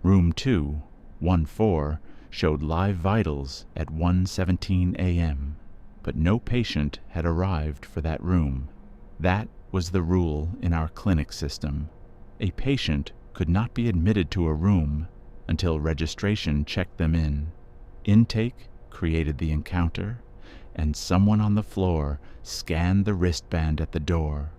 Room 214 showed live vitals at 1:17 a.m., but no patient had arrived for that room. That was the rule in our clinic system. A patient could not be admitted to a room until registration checked them in. Intake created the encounter, and someone on the floor scanned the wristband at the door.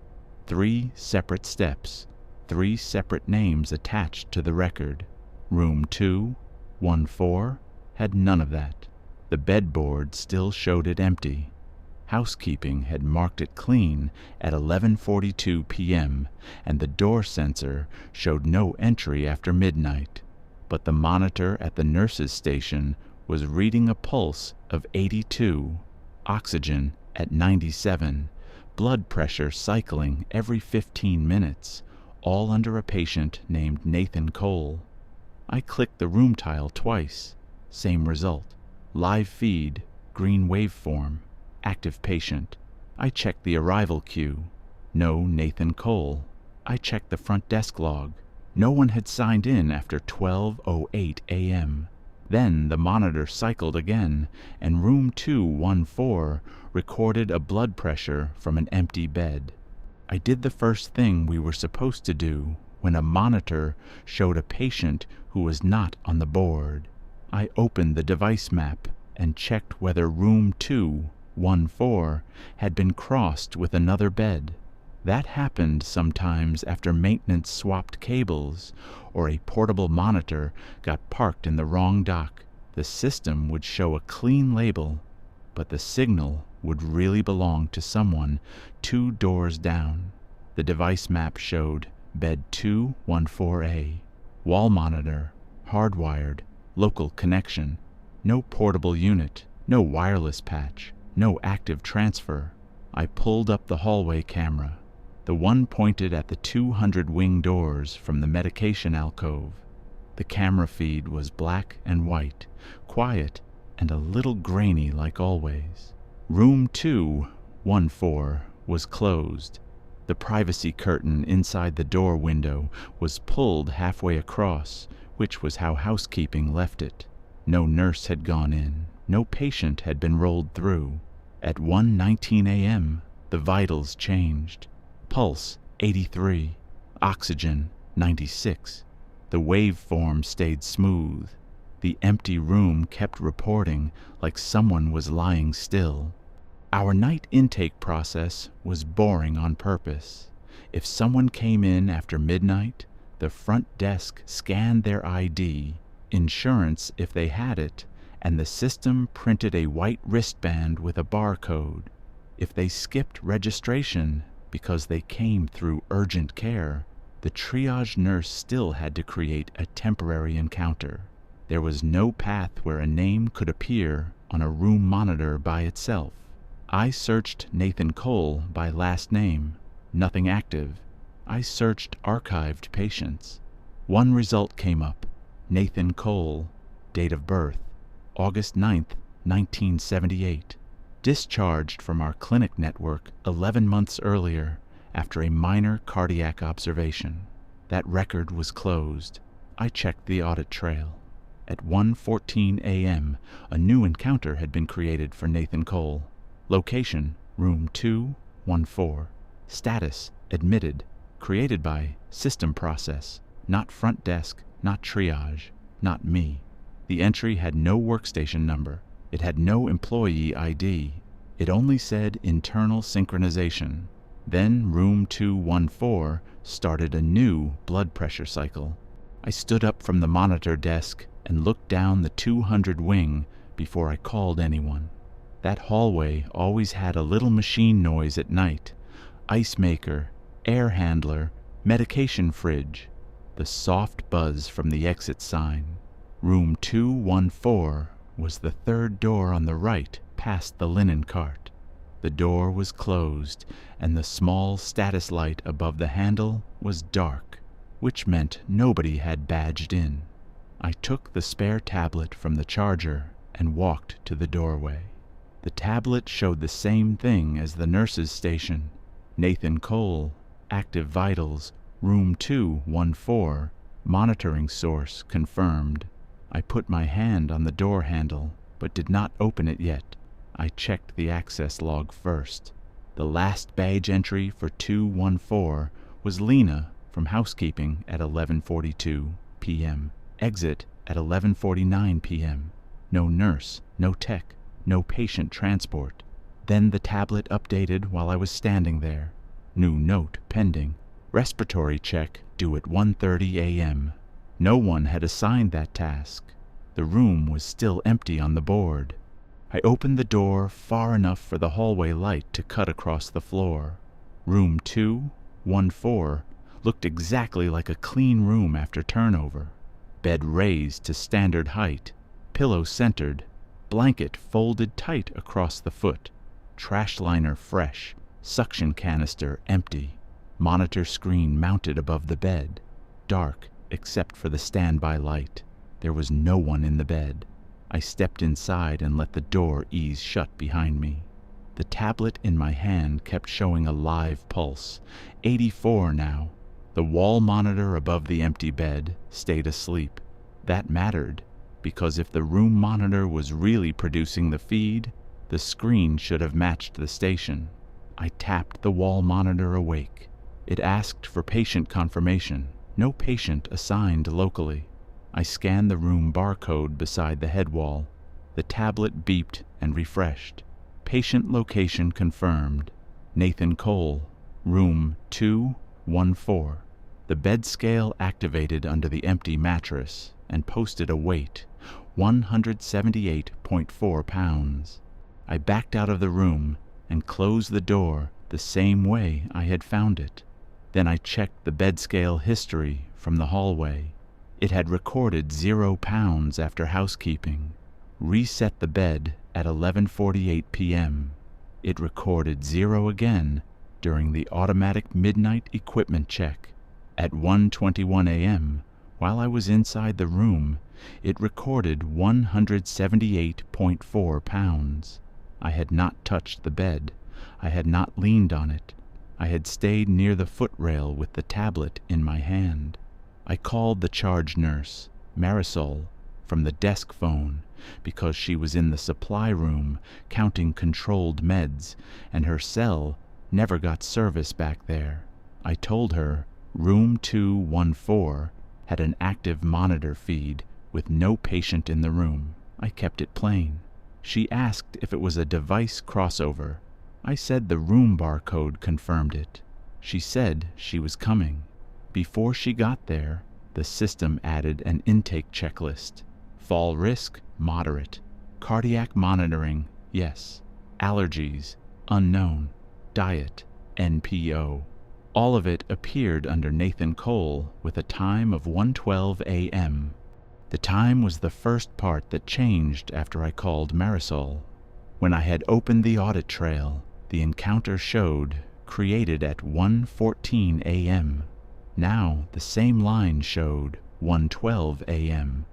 3 separate steps, 3 separate names attached to the record. Room 214 had none of that. The bedboard still showed it empty. Housekeeping had marked it clean at 11:42 p.m., and the door sensor showed no entry after midnight. But the monitor at the nurse's station was reading a pulse of 82, oxygen at 97, blood pressure cycling every 15 minutes, all under a patient named Nathan Cole. I clicked the room tile twice. Same result. Live feed, green waveform, active patient. I checked the arrival queue. No Nathan Cole. I checked the front desk log. No one had signed in after 12:08 a.m. Then the monitor cycled again, and room 214 recorded a blood pressure from an empty bed. I did the first thing we were supposed to do when a monitor showed a patient who was not on the board. I opened the device map and checked whether room 214 had been crossed with another bed. That happened sometimes after maintenance swapped cables or a portable monitor got parked in the wrong dock. The system would show a clean label, but the signal would really belong to someone 2 doors down. The device map showed bed 214A, wall monitor, hardwired, local connection, no portable unit, no wireless patch, no active transfer. I pulled up the hallway camera, the one pointed at the 200 wing doors from the medication alcove. The camera feed was black and white, quiet and a little grainy like always. Room 214 was closed. The privacy curtain inside the door window was pulled halfway across, which was how housekeeping left it. No nurse had gone in. No patient had been rolled through. At 1:19 a.m., the vitals changed. Pulse 83, oxygen 96. The waveform stayed smooth. The empty room kept reporting like someone was lying still. Our night intake process was boring on purpose. If someone came in after midnight, the front desk scanned their ID, insurance if they had it, and the system printed a white wristband with a barcode. If they skipped registration because they came through urgent care, the triage nurse still had to create a temporary encounter. There was no path where a name could appear on a room monitor by itself. I searched Nathan Cole by last name. Nothing active. I searched archived patients. One result came up. Nathan Cole, date of birth, August 9th, 1978. Discharged from our clinic network 11 months earlier after a minor cardiac observation. That record was closed. I checked the audit trail. At 1:14 a.m., a new encounter had been created for Nathan Cole. Location, room 214. Status, admitted. Created by system process, not front desk, not triage, not me. The entry had no workstation number. It had no employee ID. It only said internal synchronization. Then room 214 started a new blood pressure cycle. I stood up from the monitor desk and looked down the 200 wing before I called anyone. That hallway always had a little machine noise at night. Ice maker, air handler, medication fridge. The soft buzz from the exit sign. Room 214 was the third door on the right past the linen cart. The door was closed, and the small status light above the handle was dark, which meant nobody had badged in. I took the spare tablet from the charger and walked to the doorway. The tablet showed the same thing as the nurse's station. Nathan Cole, active vitals, room 214, Monitoring source confirmed. I put my hand on the door handle, but did not open it yet. I checked the access log first. The last badge entry for 214 was Lena from housekeeping at 11:42 p.m. Exit at 11:49 p.m. No nurse, no tech, no patient transport. Then the tablet updated while I was standing there. New note pending. Respiratory check due at 1:30 a.m. No one had assigned that task. The room was still empty on the board. I opened the door far enough for the hallway light to cut across the floor. Room 214 looked exactly like a clean room after turnover. Bed raised to standard height, pillow centered, blanket folded tight across the foot, trash liner fresh, suction canister empty, monitor screen mounted above the bed, dark except for the standby light. There was no one in the bed. I stepped inside and let the door ease shut behind me. The tablet in my hand kept showing a live pulse, 84 now. The wall monitor above the empty bed stayed asleep. That mattered, because if the room monitor was really producing the feed, the screen should have matched the station. I tapped the wall monitor awake. It asked for patient confirmation. No patient assigned locally. I scanned the room barcode beside the head wall. The tablet beeped and refreshed. Patient location confirmed. Nathan Cole, room 214. The bed scale activated under the empty mattress and posted a weight, 178.4 pounds. I backed out of the room and closed the door the same way I had found it. Then I checked the bed scale history from the hallway. It had recorded 0 pounds after housekeeping. Reset the bed at 11:48 p.m. It recorded 0 again during the automatic midnight equipment check. At 1:21 a.m., while I was inside the room, it recorded 178.4 pounds. I had not touched the bed. I had not leaned on it. I had stayed near the footrail with the tablet in my hand. I called the charge nurse, Marisol, from the desk phone because she was in the supply room counting controlled meds, and her cell never got service back there. I told her room 214 had an active monitor feed with no patient in the room. I kept it plain. She asked if it was a device crossover. I said the room barcode confirmed it. She said she was coming. Before she got there, the system added an intake checklist. Fall risk, moderate. Cardiac monitoring, yes. Allergies, unknown. Diet, NPO. All of it appeared under Nathan Cole with a time of 1:12 a.m. The time was the first part that changed after I called Marisol. When I had opened the audit trail, the encounter showed created at 1:14 a.m. Now the same line showed 1:12 a.m.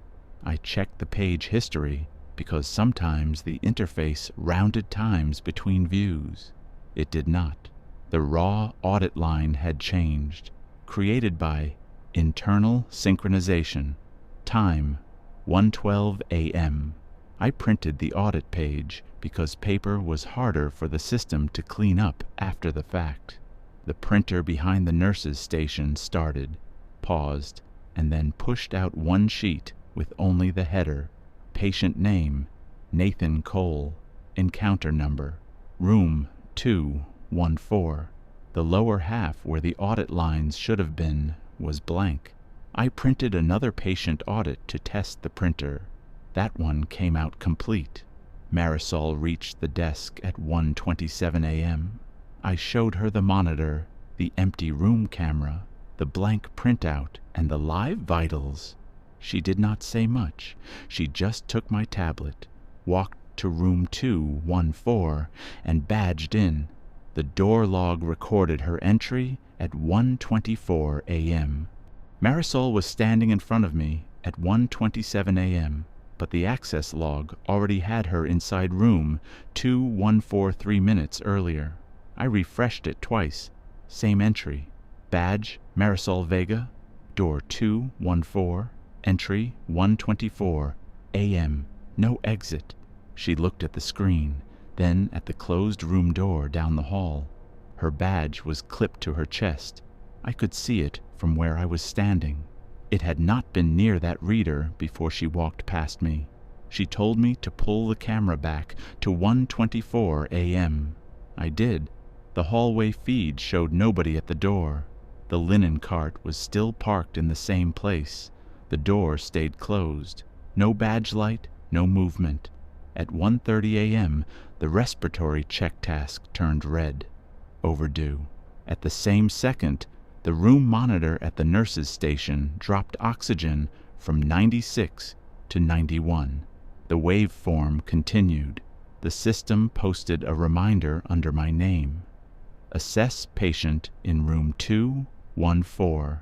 I checked the page history because sometimes the interface rounded times between views. It did not. The raw audit line had changed, created by internal synchronization. Time 1:12 a.m. I printed the audit page because paper was harder for the system to clean up after the fact. The printer behind the nurse's station started, paused, and then pushed out one sheet with only the header, patient name, Nathan Cole, encounter number, room 214. The lower half where the audit lines should have been was blank. I printed another patient audit to test the printer. That one came out complete. Marisol reached the desk at 1:27 a.m. I showed her the monitor, the empty room camera, the blank printout, and the live vitals. She did not say much. She just took my tablet, walked to room 214, and badged in. The door log recorded her entry at 1:24 a.m. Marisol was standing in front of me at 1:27 a.m., but the access log already had her inside room 214 3 minutes earlier. I refreshed it twice. Same entry. Badge, Marisol Vega. Door 214, entry 1:24 a.m. No exit. She looked at the screen, then at the closed room door down the hall. Her badge was clipped to her chest. I could see it from where I was standing. It had not been near that reader before she walked past me. She told me to pull the camera back to 1:24 a.m. I did. The hallway feed showed nobody at the door. The linen cart was still parked in the same place. The door stayed closed. No badge light, no movement. At 1:30 a.m., the respiratory check task turned red. Overdue. At the same second, the room monitor at the nurse's station dropped oxygen from 96 to 91. The waveform continued. The system posted a reminder under my name. Assess patient in room 214.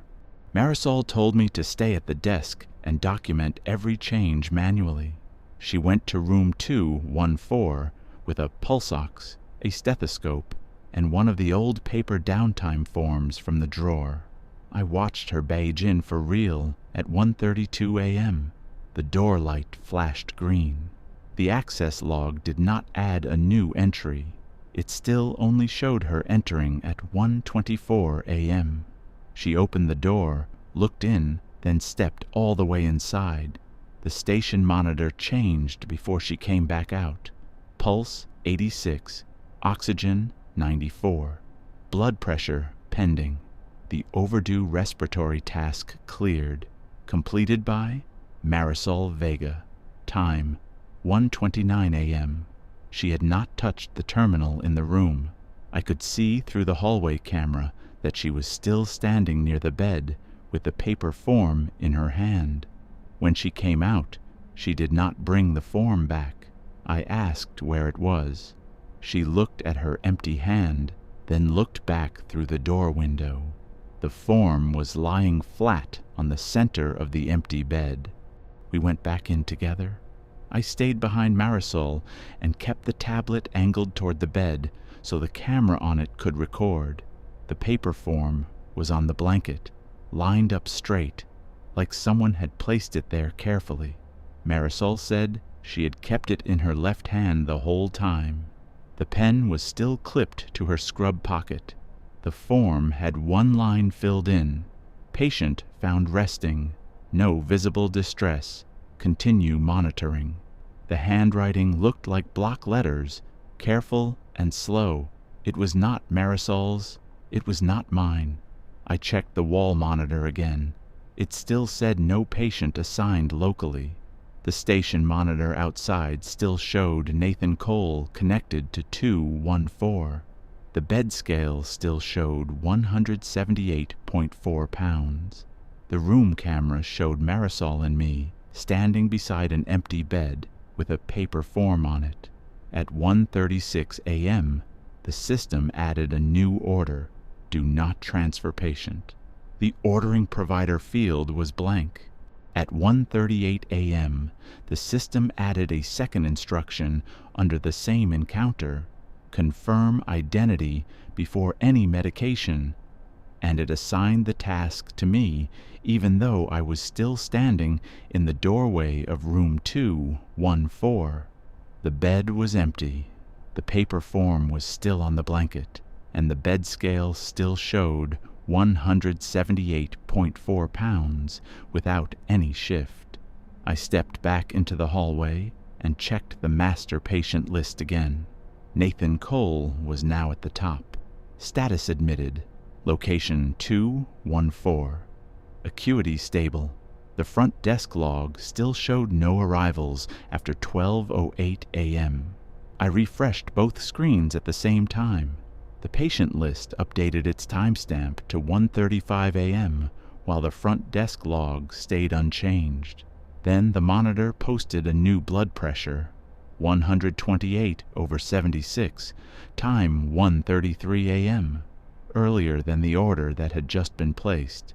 Marisol told me to stay at the desk and document every change manually. She went to room 214 with a pulse ox, a stethoscope, and one of the old paper downtime forms from the drawer. I watched her badge in for real at 1:32 a.m. The door light flashed green. The access log did not add a new entry. It still only showed her entering at 1:24 a.m. She opened the door, looked in, then stepped all the way inside. The station monitor changed before she came back out. Pulse 86, oxygen 94, blood pressure pending. The overdue respiratory task cleared. Completed by Marisol Vega. Time 1:29 a.m. She had not touched the terminal in the room. I could see through the hallway camera that she was still standing near the bed with the paper form in her hand. When she came out, she did not bring the form back. I asked where it was. She looked at her empty hand, then looked back through the door window. The form was lying flat on the center of the empty bed. We went back in together. I stayed behind Marisol and kept the tablet angled toward the bed so the camera on it could record. The paper form was on the blanket, lined up straight, like someone had placed it there carefully. Marisol said she had kept it in her left hand the whole time. The pen was still clipped to her scrub pocket. The form had one line filled in. Patient found resting. No visible distress. Continue monitoring. The handwriting looked like block letters, careful and slow. It was not Marisol's. It was not mine. I checked the wall monitor again. It still said no patient assigned locally. The station monitor outside still showed Nathan Cole connected to 214. The bed scale still showed 178.4 pounds. The room camera showed Marisol and me standing beside an empty bed with a paper form on it. At 1:36 a.m., the system added a new order: do not transfer patient. The ordering provider field was blank. At 1:38 a.m., the system added a second instruction under the same encounter: confirm identity before any medication, and it assigned the task to me even though I was still standing in the doorway of room 214. The bed was empty. The paper form was still on the blanket, and the bed scale still showed 178.4 pounds without any shift. I stepped back into the hallway and checked the master patient list again. Nathan Cole was now at the top. Status admitted. Location 214. Acuity stable. The front desk log still showed no arrivals after 12:08 a.m. I refreshed both screens at the same time. The patient list updated its timestamp to 1:35 a.m., while the front desk log stayed unchanged. Then the monitor posted a new blood pressure, 128/76, time 1:33 a.m., earlier than the order that had just been placed.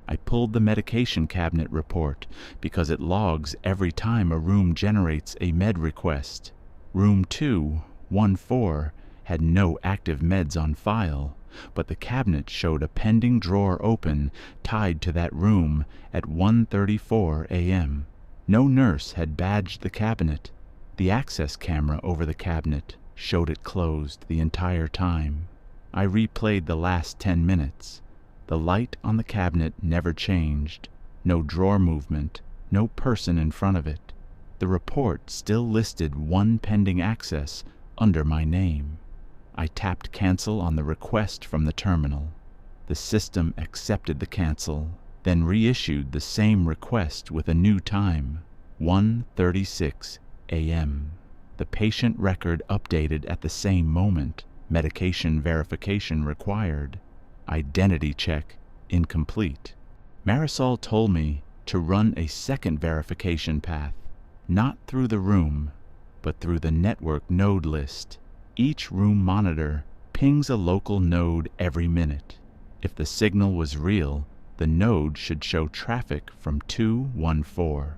I pulled the medication cabinet report because it logs every time a room generates a med request. Room 214 had no active meds on file. but the cabinet showed a pending drawer open tied to that room at 1:34 a.m. No nurse had badged the cabinet. The access camera over the cabinet showed it closed the entire time. I replayed the last 10 minutes. The light on the cabinet never changed. No drawer movement, no person in front of it. The report still listed one pending access under my name. I tapped cancel on the request from the terminal. The system accepted the cancel, then reissued the same request with a new time, 1:36 a.m. The patient record updated at the same moment. Medication verification required. Identity check incomplete. Marisol told me to run a second verification path, not through the room, but through the network node list. Each room monitor pings a local node every minute. If the signal was real, the node should show traffic from 214.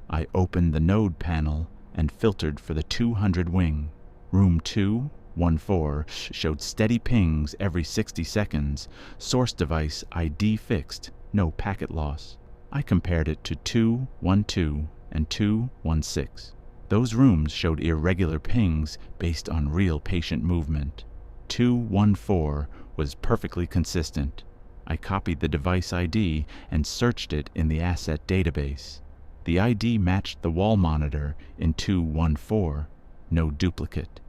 I opened the node panel and filtered for the 200 wing. Room 214 showed steady pings every 60 seconds. Source device ID fixed, no packet loss. I compared it to 212 and 216. Those rooms showed irregular pings based on real patient movement. 214 was perfectly consistent. I copied the device ID and searched it in the asset database. The ID matched the wall monitor in 214. No duplicate.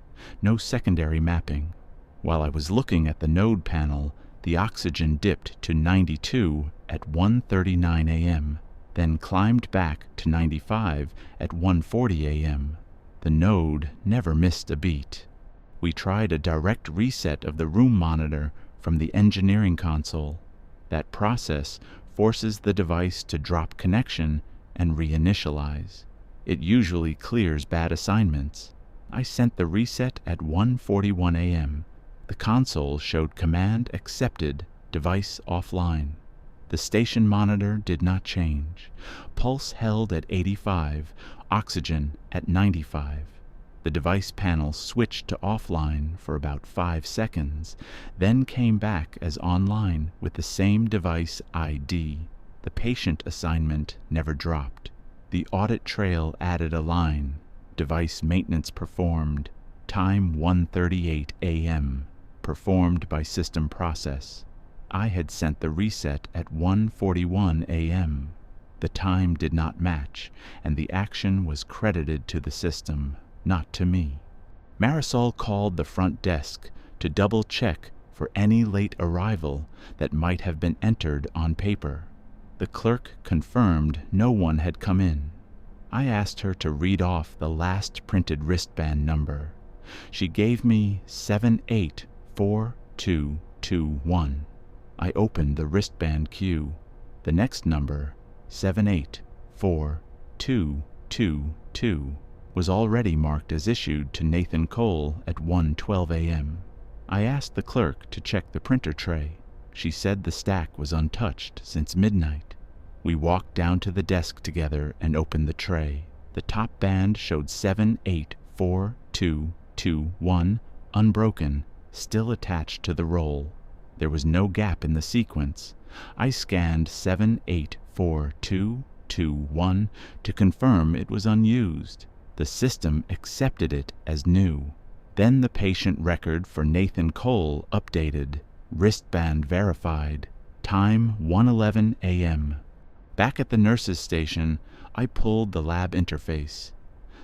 No secondary mapping. While I was looking at the node panel, the oxygen dipped to 92 at 1:39 a.m., then climbed back to 95 at 1:40 a.m. The node never missed a beat. We tried a direct reset of the room monitor from the engineering console. That process forces the device to drop connection and reinitialize. It usually clears bad assignments. I sent the reset at 1:41 a.m. The console showed command accepted, device offline. The station monitor did not change. Pulse held at 85, oxygen at 95. The device panel switched to offline for about 5 seconds, then came back as online with the same device ID. The patient assignment never dropped. The audit trail added a line. Device maintenance performed. Time 1:38 a.m. Performed by system process. I had sent the reset at 1:41 a.m. The time did not match, and the action was credited to the system, not to me. Marisol called the front desk to double-check for any late arrival that might have been entered on paper. The clerk confirmed no one had come in. I asked her to read off the last printed wristband number. She gave me 784221. I opened the wristband queue. The next number, 784222, was already marked as issued to Nathan Cole at 1:12 a.m. I asked the clerk to check the printer tray. She said the stack was untouched since midnight. We walked down to the desk together and opened the tray. The top band showed 784221, unbroken, still attached to the roll. There was no gap in the sequence. I scanned 784221 to confirm it was unused. The system accepted it as new. Then the patient record for Nathan Cole updated. Wristband verified. Time 1:11 a.m. Back at the nurse's station, I pulled the lab interface.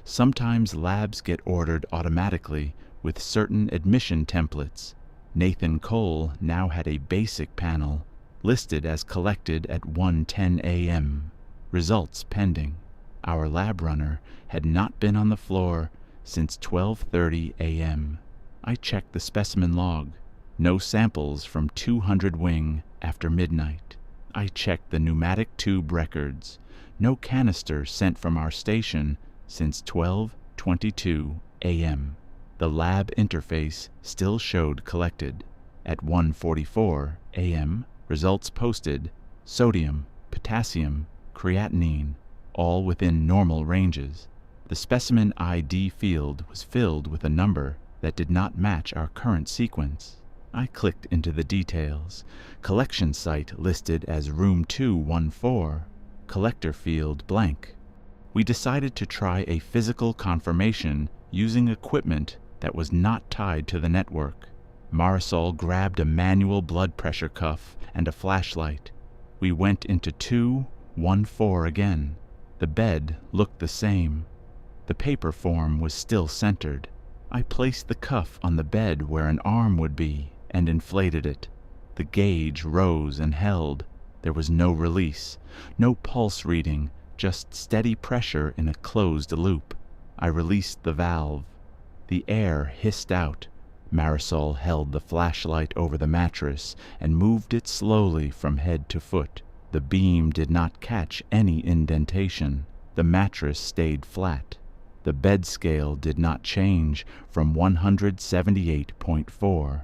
Sometimes labs get ordered automatically with certain admission templates. Nathan Cole now had a basic panel, listed as collected at 1:10 a.m. Results pending. Our lab runner had not been on the floor since 12:30 a.m. I checked the specimen log. No samples from 200 wing after midnight. I checked the pneumatic tube records. No canister sent from our station since 12:22 a.m. The lab interface still showed collected. At 1:44 a.m., results posted, sodium, potassium, creatinine, all within normal ranges. The specimen ID field was filled with a number that did not match our current sequence. I clicked into the details. Collection site listed as Room 214. Collector field blank. We decided to try a physical confirmation using equipment that was not tied to the network. Marisol grabbed a manual blood pressure cuff and a flashlight. We went into 214 again. The bed looked the same. The paper form was still centered. I placed the cuff on the bed where an arm would be and inflated it. The gauge rose and held. There was no release, no pulse reading, just steady pressure in a closed loop. I released the valve. The air hissed out. Marisol held the flashlight over the mattress and moved it slowly from head to foot. The beam did not catch any indentation. The mattress stayed flat. The bed scale did not change from 178.4.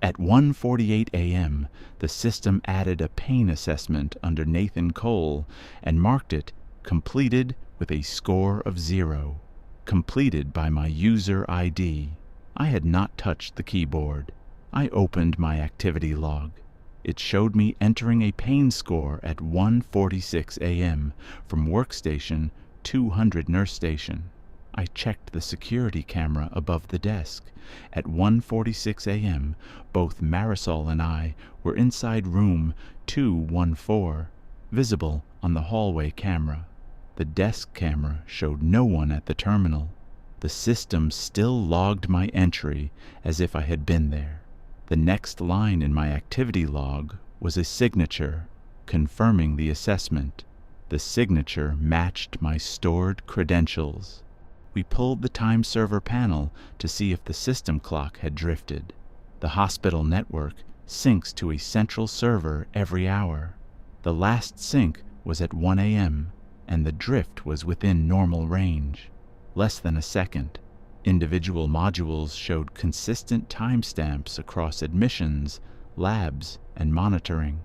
At 1:48 a.m., the system added a pain assessment under Nathan Cole and marked it completed with a score of 0. Completed by my user ID. I had not touched the keyboard. I opened my activity log. It showed me entering a pain score at 1:46 a.m. from workstation 200 nurse station. I checked the security camera above the desk. At 1:46 a.m., both Marisol and I were inside room 214, visible on the hallway camera. The desk camera showed no one at the terminal. The system still logged my entry as if I had been there. The next line in my activity log was a signature, confirming the assessment. The signature matched my stored credentials. We pulled the time server panel to see if the system clock had drifted. The hospital network syncs to a central server every hour. The last sync was at 1 a.m., and the drift was within normal range. Less than a second. Individual modules showed consistent timestamps across admissions, labs, and monitoring.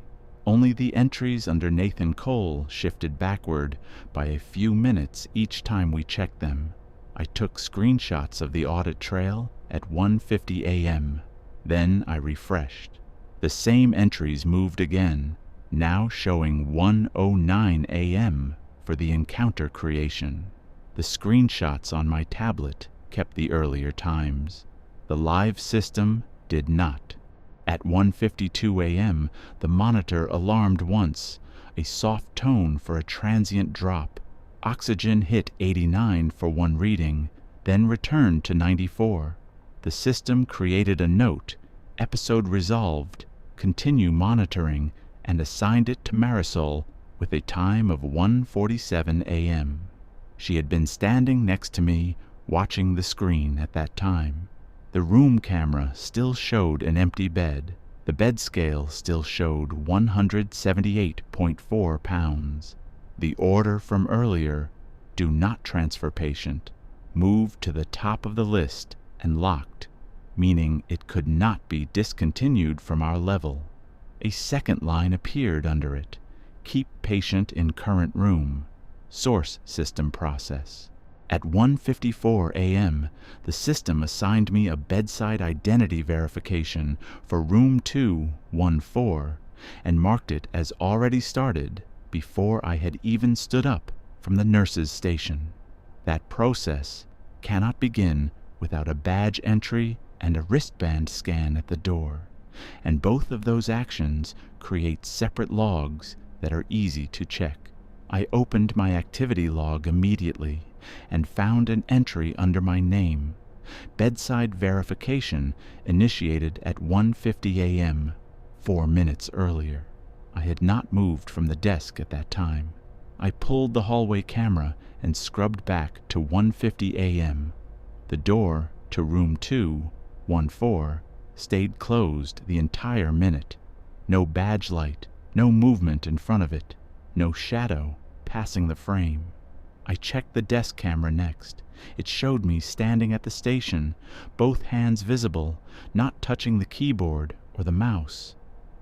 Only the entries under Nathan Cole shifted backward by a few minutes each time we checked them. I took screenshots of the audit trail at 1:50 a.m. Then I refreshed. The same entries moved again, now showing 1:09 a.m. for the encounter creation. The screenshots on my tablet kept the earlier times. The live system did not. At 1:52 a.m., the monitor alarmed once, a soft tone for a transient drop. Oxygen hit 89 for one reading, then returned to 94. The system created a note, episode resolved, continue monitoring, and assigned it to Marisol with a time of 1:47 a.m. She had been standing next to me, watching the screen at that time. The room camera still showed an empty bed. The bed scale still showed 178.4 pounds. The order from earlier, do not transfer patient, moved to the top of the list and locked, meaning it could not be discontinued from our level. A second line appeared under it, keep patient in current room, source system process. At 1:54 a.m., the system assigned me a bedside identity verification for room 214 and marked it as already started before I had even stood up from the nurse's station. That process cannot begin without a badge entry and a wristband scan at the door, and both of those actions create separate logs that are easy to check. I opened my activity log immediately and found an entry under my name. Bedside verification initiated at 1:50 a.m., 4 minutes earlier. I had not moved from the desk at that time. I pulled the hallway camera and scrubbed back to 1:50 a.m. The door to room 214 stayed closed the entire minute. No badge light, no movement in front of it, no shadow passing the frame. I checked the desk camera next. It showed me standing at the station, both hands visible, not touching the keyboard or the mouse.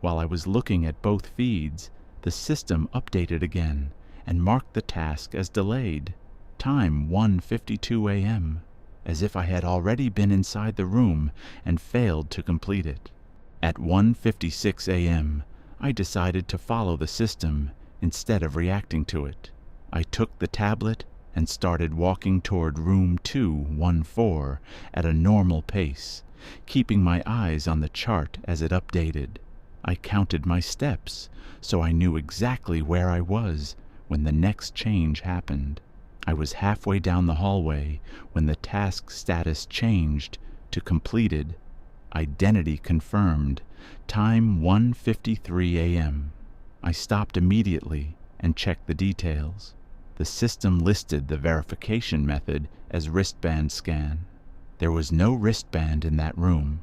While I was looking at both feeds, the system updated again and marked the task as delayed. Time 1:52 a.m., as if I had already been inside the room and failed to complete it. At 1:56 a.m., I decided to follow the system instead of reacting to it. I took the tablet and started walking toward room 214 at a normal pace, keeping my eyes on the chart as it updated. I counted my steps, so I knew exactly where I was when the next change happened. I was halfway down the hallway when the task status changed to completed. Identity confirmed. Time 1:53 a.m. I stopped immediately and checked the details. The system listed the verification method as wristband scan. There was no wristband in that room.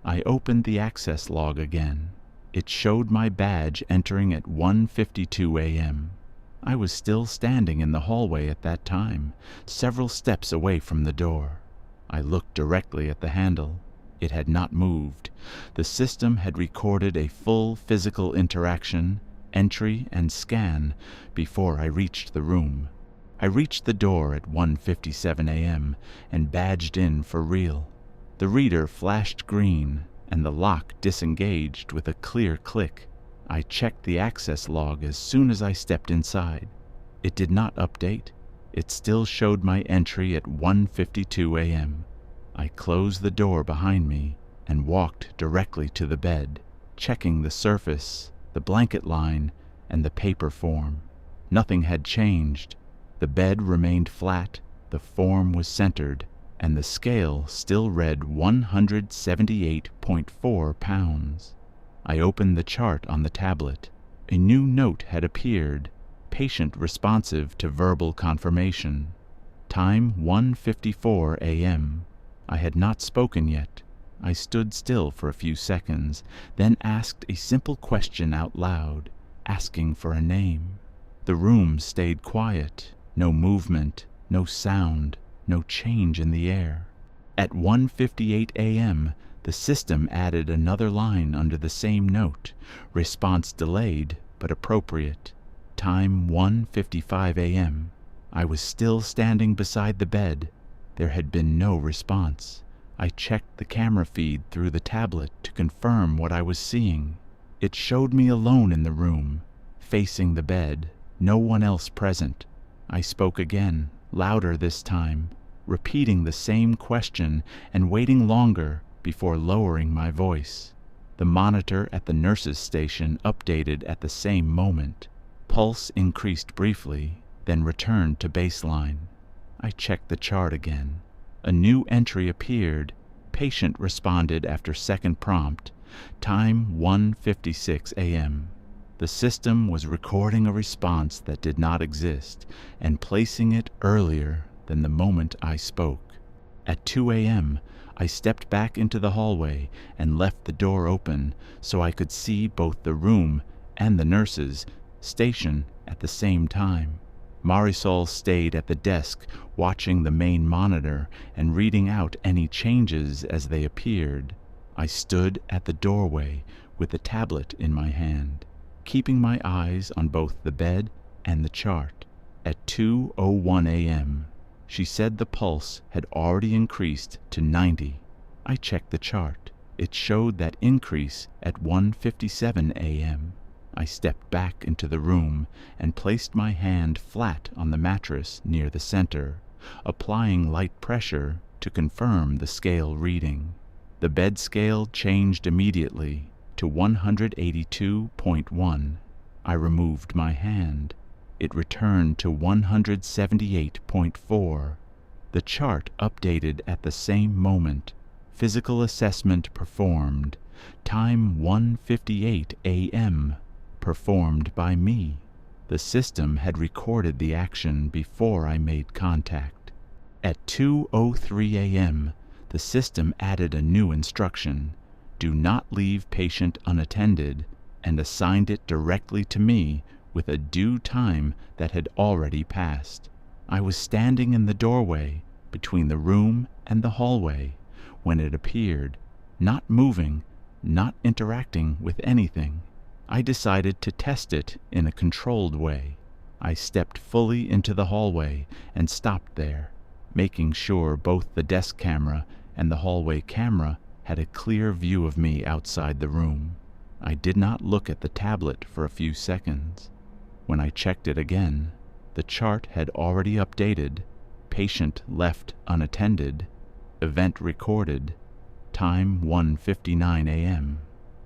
I opened the access log again. It showed my badge entering at 1:52 a.m. I was still standing in the hallway at that time, several steps away from the door. I looked directly at the handle. It had not moved. The system had recorded a full physical interaction, entry, and scan before I reached the room. I reached the door at 1:57 a.m. and badged in for real. The reader flashed green, and the lock disengaged with a clear click. I checked the access log as soon as I stepped inside. It did not update. It still showed my entry at 1:52 a.m. I closed the door behind me and walked directly to the bed, checking the surface, the blanket line, and the paper form. Nothing had changed. The bed remained flat, the form was centered, and the scale still read 178.4 pounds. I opened the chart on the tablet. A new note had appeared, patient responsive to verbal confirmation. Time 1:54 a.m. I had not spoken yet. I stood still for a few seconds, then asked a simple question out loud, asking for a name. The room stayed quiet. No movement, no sound, no change in the air. At 1:58 a.m., the system added another line under the same note, response delayed but appropriate. Time 1:55 a.m. I was still standing beside the bed. There had been no response. I checked the camera feed through the tablet to confirm what I was seeing. It showed me alone in the room, facing the bed, no one else present. I spoke again, louder this time, repeating the same question and waiting longer before lowering my voice. The monitor at the nurse's station updated at the same moment. Pulse increased briefly, then returned to baseline. I checked the chart again. A new entry appeared. Patient responded after second prompt. Time 1:56 a.m. The system was recording a response that did not exist and placing it earlier than the moment I spoke. At 2 a.m., I stepped back into the hallway and left the door open so I could see both the room and the nurse's station at the same time. Marisol stayed at the desk watching the main monitor and reading out any changes as they appeared. I stood at the doorway with the tablet in my hand, keeping my eyes on both the bed and the chart. At 2:01 a.m., she said the pulse had already increased to 90. I checked the chart. It showed that increase at 1:57 a.m. I stepped back into the room and placed my hand flat on the mattress near the center, applying light pressure to confirm the scale reading. The bed scale changed immediately to 182.1. I removed my hand. It returned to 178.4. The chart updated at the same moment. Physical assessment performed. Time 1:58 a.m. Performed by me. The system had recorded the action before I made contact. At 2:03 a.m., the system added a new instruction: do not leave patient unattended, and assigned it directly to me with a due time that had already passed. I was standing in the doorway between the room and the hallway when it appeared, not moving, not interacting with anything. I decided to test it in a controlled way. I stepped fully into the hallway and stopped there, making sure both the desk camera and the hallway camera had a clear view of me outside the room. I did not look at the tablet for a few seconds. When I checked it again, the chart had already updated: patient left unattended, event recorded, time 1:59 a.m.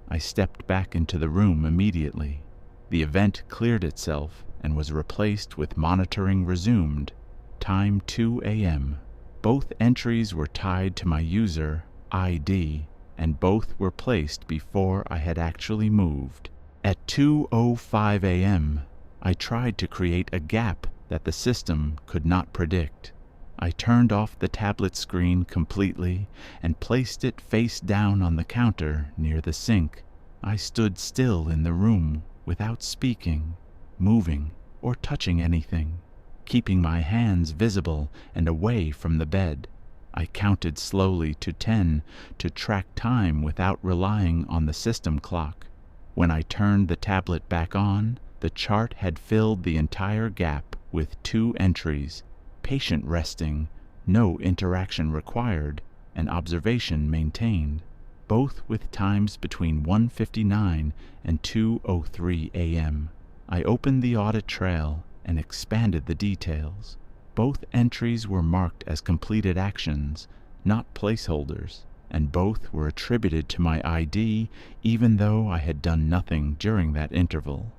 I stepped back into the room immediately. The event cleared itself and was replaced with monitoring resumed, time 2 a.m. Both entries were tied to my user ID, and both were placed before I had actually moved. At 2:05 a.m., I tried to create a gap that the system could not predict. I turned off the tablet screen completely and placed it face down on the counter near the sink. I stood still in the room without speaking, moving, or touching anything, keeping my hands visible and away from the bed. I counted slowly to 10 to track time without relying on the system clock. When I turned the tablet back on, the chart had filled the entire gap with 2 entries: patient resting, no interaction required, and observation maintained, both with times between 1:59 and 2:03 a.m. I opened the audit trail and expanded the details. Both entries were marked as completed actions, not placeholders, and both were attributed to my ID even though I had done nothing during that interval.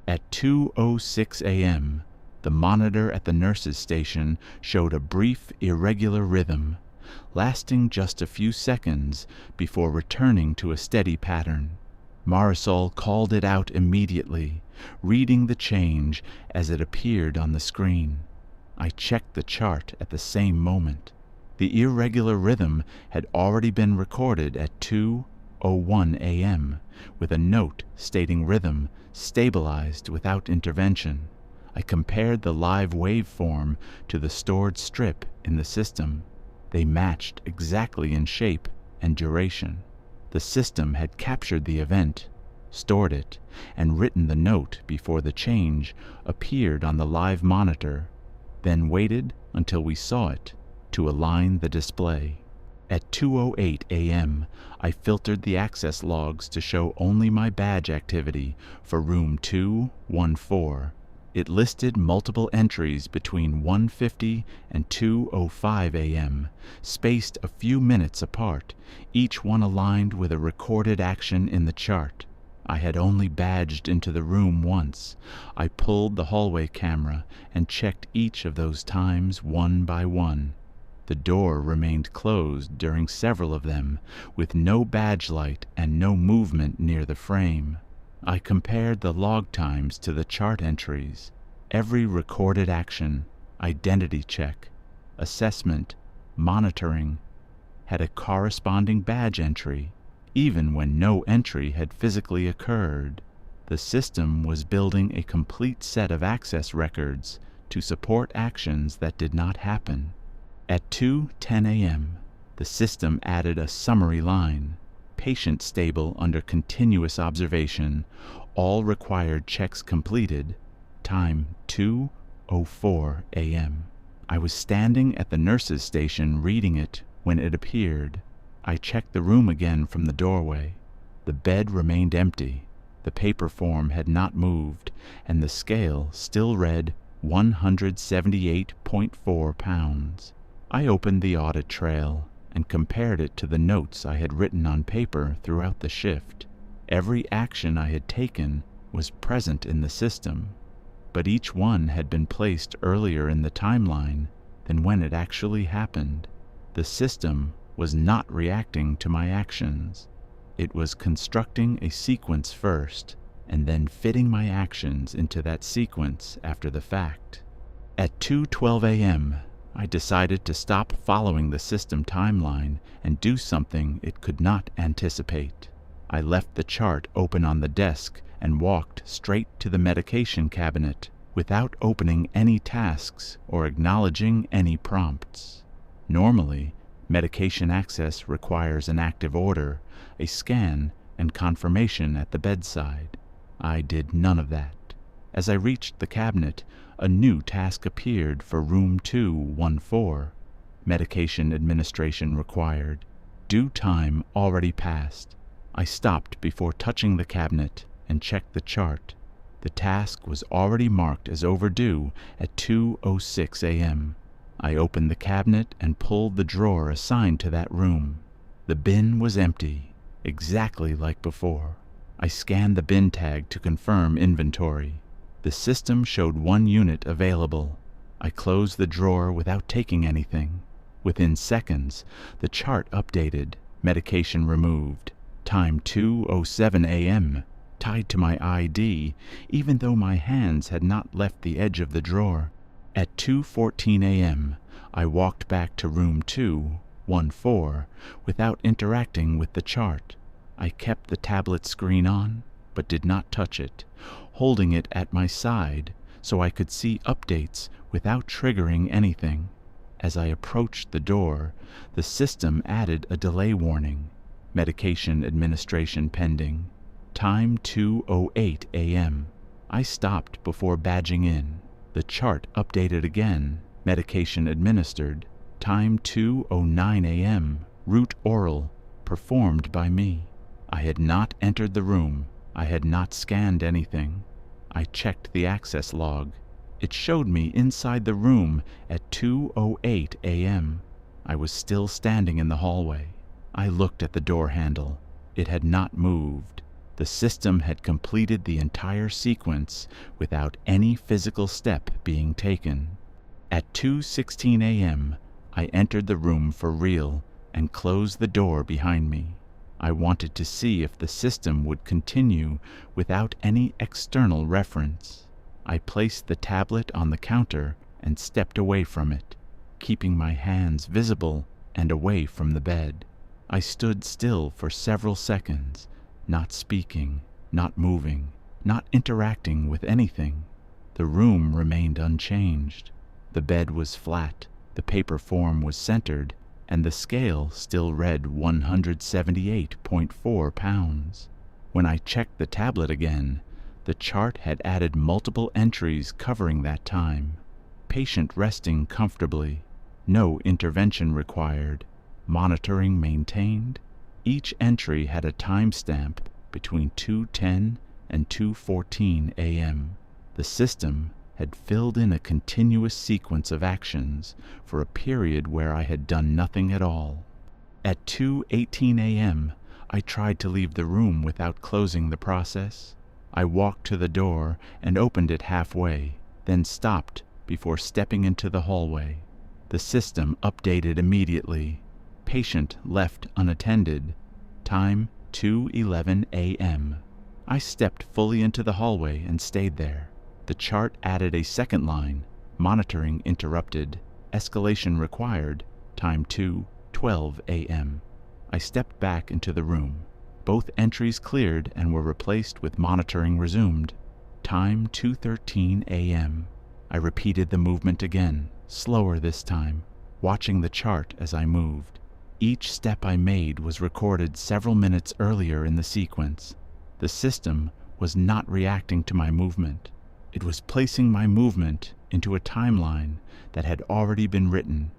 At 2:06 a.m., the monitor at the nurse's station showed a brief, irregular rhythm, lasting just a few seconds before returning to a steady pattern. Marisol called it out immediately, reading the change as it appeared on the screen. I checked the chart at the same moment. The irregular rhythm had already been recorded at 2:01 a.m., with a note stating rhythm stabilized without intervention. I compared the live waveform to the stored strip in the system. They matched exactly in shape and duration. The system had captured the event, stored it, and written the note before the change appeared on the live monitor, then waited until we saw it to align the display. At 2:08 a.m., I filtered the access logs to show only my badge activity for room 214. It listed multiple entries between 1:50 and 2:05 a.m., spaced a few minutes apart, each one aligned with a recorded action in the chart. I had only badged into the room once. I pulled the hallway camera and checked each of those times one by one. The door remained closed during several of them, with no badge light and no movement near the frame. I compared the log times to the chart entries. Every recorded action, identity check, assessment, monitoring, had a corresponding badge entry, even when no entry had physically occurred. The system was building a complete set of access records to support actions that did not happen. At 2:10 a.m., the system added a summary line: patient stable under continuous observation, all required checks completed, time 2:04 a.m. I was standing at the nurse's station reading it when it appeared. I checked the room again from the doorway. The bed remained empty, the paper form had not moved, and the scale still read 178.4 pounds. I opened the audit trail and compared it to the notes I had written on paper throughout the shift. Every action I had taken was present in the system, but each one had been placed earlier in the timeline than when it actually happened. The system was not reacting to my actions. It was constructing a sequence first, and then fitting my actions into that sequence after the fact. At 2:12 a.m., I decided to stop following the system timeline and do something it could not anticipate. I left the chart open on the desk and walked straight to the medication cabinet without opening any tasks or acknowledging any prompts. Normally, medication access requires an active order, a scan, and confirmation at the bedside. I did none of that. As I reached the cabinet, a new task appeared for room 214. Medication administration required. Due time already passed. I stopped before touching the cabinet and checked the chart. The task was already marked as overdue at 2:06 a.m. I opened the cabinet and pulled the drawer assigned to that room. The bin was empty, exactly like before. I scanned the bin tag to confirm inventory. The system showed 1 unit available. I closed the drawer without taking anything. Within seconds, the chart updated, medication removed, time 2:07 a.m., tied to my ID, even though my hands had not left the edge of the drawer. At 2:14 a.m., I walked back to room 214 without interacting with the chart. I kept the tablet screen on, but did not touch it, holding it at my side so I could see updates without triggering anything. As I approached the door, the system added a delay warning. Medication administration pending. Time 2:08 a.m. I stopped before badging in. The chart updated again. Medication administered. Time 2:09 a.m. Root oral. Performed by me. I had not entered the room. I had not scanned anything. I checked the access log. It showed me inside the room at 2:08 a.m. I was still standing in the hallway. I looked at the door handle. It had not moved. The system had completed the entire sequence without any physical step being taken. At 2:16 a.m., I entered the room for real and closed the door behind me. I wanted to see if the system would continue without any external reference. I placed the tablet on the counter and stepped away from it, keeping my hands visible and away from the bed. I stood still for several seconds, not speaking, not moving, not interacting with anything. The room remained unchanged. The bed was flat, the paper form was centered, and the scale still read 178.4 pounds. When I checked the tablet again, the chart had added multiple entries covering that time. Patient resting comfortably. No intervention required. Monitoring maintained. Each entry had a timestamp between 2:10 and 2:14 a.m. The system had filled in a continuous sequence of actions for a period where I had done nothing at all. At 2:18 a.m., I tried to leave the room without closing the process. I walked to the door and opened it halfway, then stopped before stepping into the hallway. The system updated immediately. Patient left unattended. Time 2:11 a.m. I stepped fully into the hallway and stayed there. The chart added a second line. Monitoring interrupted. Escalation required. Time 2:12 a.m. I stepped back into the room. Both entries cleared and were replaced with monitoring resumed. Time 2:13 a.m. I repeated the movement again, slower this time, watching the chart as I moved. Each step I made was recorded several minutes earlier in the sequence. The system was not reacting to my movement. It was placing my movement into a timeline that had already been written.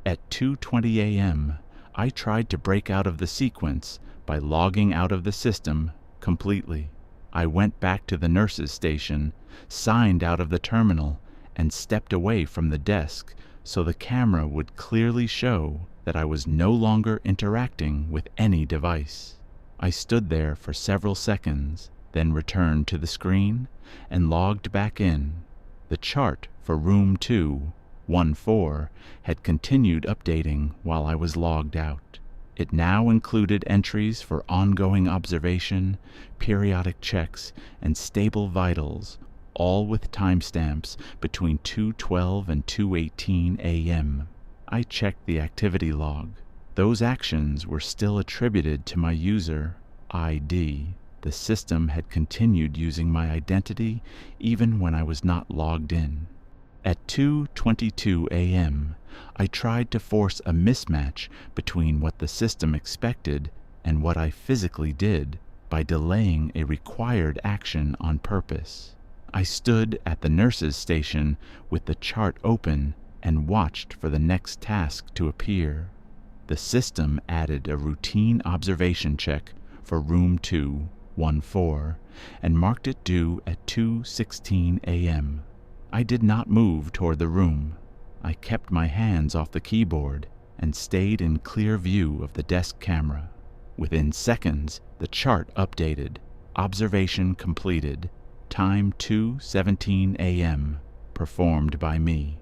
At 2:20 a.m., I tried to break out of the sequence by logging out of the system completely. I went back to the nurse's station, signed out of the terminal, and stepped away from the desk so the camera would clearly show that I was no longer interacting with any device. I stood there for several seconds, then returned to the screen and logged back in. The chart for room 214 had continued updating while I was logged out. It now included entries for ongoing observation, periodic checks, and stable vitals, all with timestamps between 2:12 and 2:18 a.m. I checked the activity log. Those actions were still attributed to my user ID. The system had continued using my identity even when I was not logged in. At 2:22 a.m., I tried to force a mismatch between what the system expected and what I physically did by delaying a required action on purpose. I stood at the nurse's station with the chart open and watched for the next task to appear. The system added a routine observation check for room 214 and marked it due at 2:16 a.m. I did not move toward the room. I kept my hands off the keyboard and stayed in clear view of the desk camera. Within seconds, the chart updated. Observation completed. Time 2:17 a.m. Performed by me.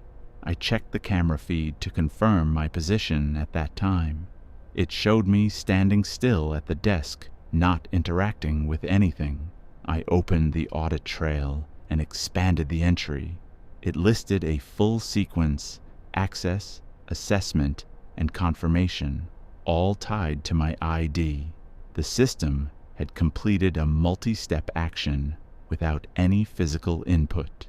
I checked the camera feed to confirm my position at that time. It showed me standing still at the desk, not interacting with anything. I opened the audit trail and expanded the entry. It listed a full sequence, access, assessment, and confirmation, all tied to my ID. The system had completed a multi-step action without any physical input.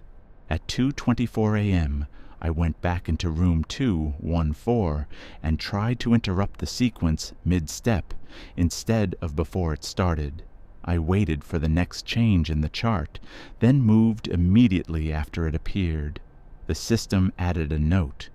At 2:24 a.m., I went back into room 214 and tried to interrupt the sequence mid-step instead of before it started. I waited for the next change in the chart, then moved immediately after it appeared. The system added a note.